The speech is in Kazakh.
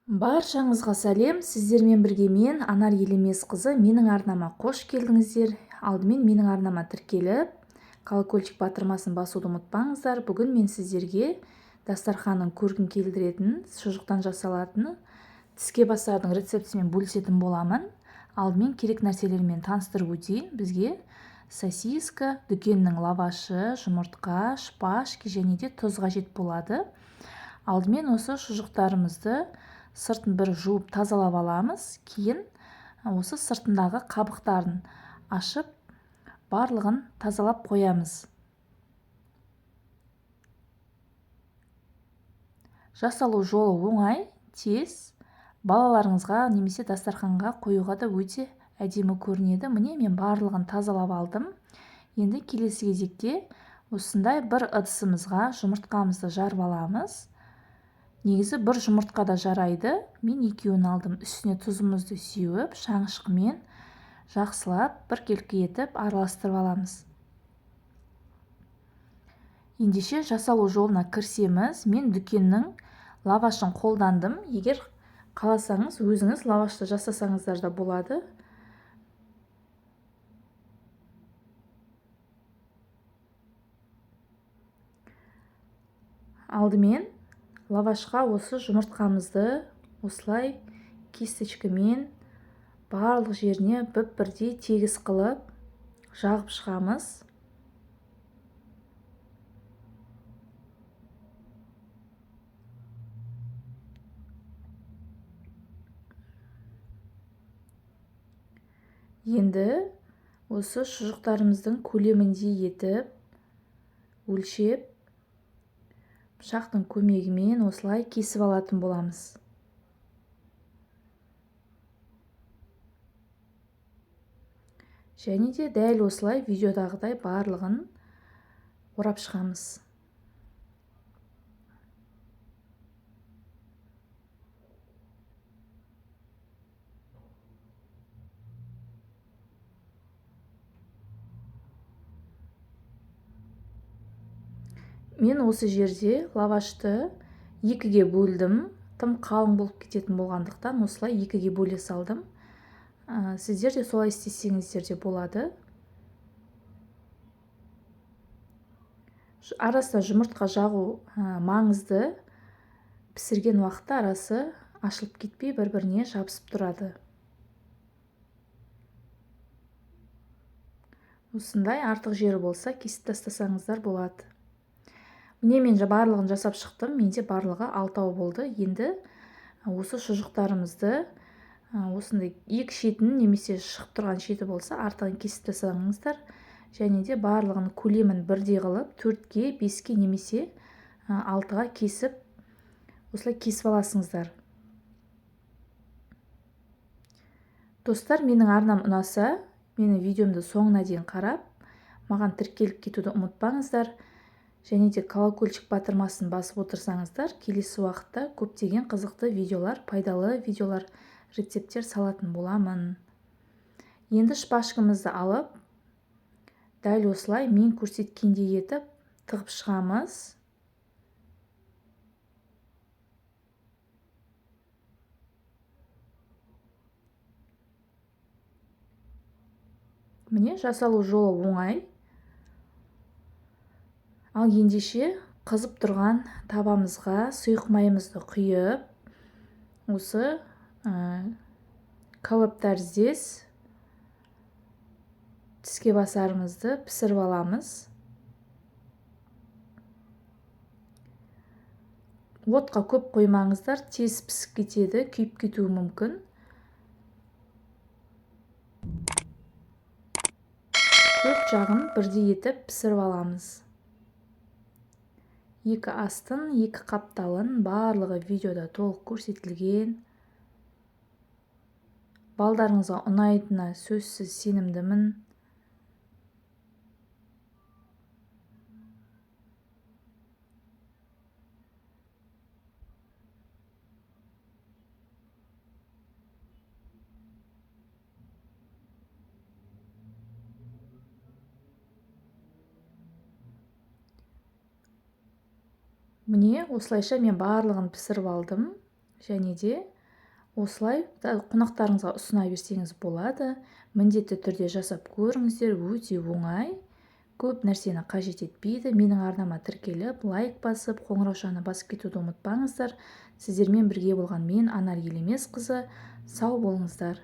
Баршаңызға сәлем, сіздермен бірге мен Анар Елемесқызы. Менің арнама қош келдіңіздер. Алдымен менің арнама тіркеліп, колокольчик батырмасын басуды ұмытпаңыздар. Бүгін мен сіздерге дастарханның көркін келтіретін, шұжықтан жасалатын тіске басардың рецептісімен бөлісетін боламын. Алдымен керек нәрселермен таныстырып өтейін. Бізге сосиска, дүкеннің лавашы, жұмыртқа, шпажки және де тұз қажет болады. Алдымен осы шұжықтарымызды сыртын бір жуып тазалап аламыз. Кейін осы сыртындағы қабықтарын ашып, барлығын тазалап қоямыз. Жасалу жолы оңай, тез. Балаларыңызға немесе дастарханға қоюға да өте әдемі көрінеді. Міне мен барлығын тазалап алдым. Енді келесі кезекте осындай бір ыдысымызға жұмыртқамызды жарып аламыз. Негізі бір жұмыртқа да жарайды. Мен екеуін алдым. Үстіне тұзымызды сеуіп, шанышқымен жақсылап біркелкі етіп араластырып аламыз. Ендеше жасалу жолына кірсеміз. Мен дүкеннің лавашын қолдандым. Егер қаласаңыз, өзіңіз лавашты жасасаңыздар да болады. Алдымен лавашқа осы жұмыртқамызды осылай кисточкамен барлық жеріне бірдей тегіс қылып жағып шығамыз. Енді осы шұжықтарымыздың көлеміндей етіп өлшеп пышақтың көмегімен осылай кесіп алатын боламыз. Және де дәл осылай видеодағыдай барлығын орап шығамыз. Мен осы жерде лавашты екіге бөлдім. Тым қалың болып кететін болғандықтан осылай екіге бөле салдым. Сіздер де солай істесеңіздер де болады. Арасында жұмыртқа жағу маңызды. Пісірген уақытта арасы ашылып кетпей бір-біріне жабысып тұрады. Осындай артық жері болса кесіп тастасаңыздар болады. Міне мен барлығын жасап шықтым. Менде барлығы 6 болды. Енді осы шұжықтарымызды осындай екі шетін немесе шығып тұрған шеті болса артығын кесіп тастаңыздар. Және де барлығын көлемін бірдей қылып 4-ге, 5-ке немесе 6-ға кесіп осылай кесіп аласыңыздар. Достар, менің арнам ұнаса, менің видеомды соңына дейін қарап, маған тіркеліп кетуді ұмытпаңыздар. Және де колокольчик батырмасын басып отырсаңыздар, келесі уақытта көптеген қызықты видеолар, пайдалы видеолар, рецепттер салатын боламын. Енді шпажкамызды алып, дәл осылай мен көрсеткендей етіп тығып шығамыз. Міне жасалу жолы оңай. Ал ендеше қызып тұрған табамызға сұйық майымызды құйып, осы кәуап тәріздес тіске басарымызды пісіріп аламыз. Отқа көп қоймаңыздар, тез пісіп кетеді, күйіп кетуі мүмкін. Төрт жағын бірдей етіп пісіріп аламыз. Екі астын, екі қапталын барлығы видеода толық көрсетілген. Балдарыңызға ұнайтынына сөзсіз сенімдімін. Міне осылайша мен барлығын пісіріп алдым. Және де осылай қонақтарыңызға ұсына берсеңіз болады. Міндетті түрде жасап көріңіздер, өте оңай, көп нәрсені қажет етпейді. Менің арнама тіркеліп, лайк басып, қоңыраушаны басып кетуді ұмытпаңыздар. Сіздермен бірге болған мен Анар Елемесқызы. Сау болыңыздар.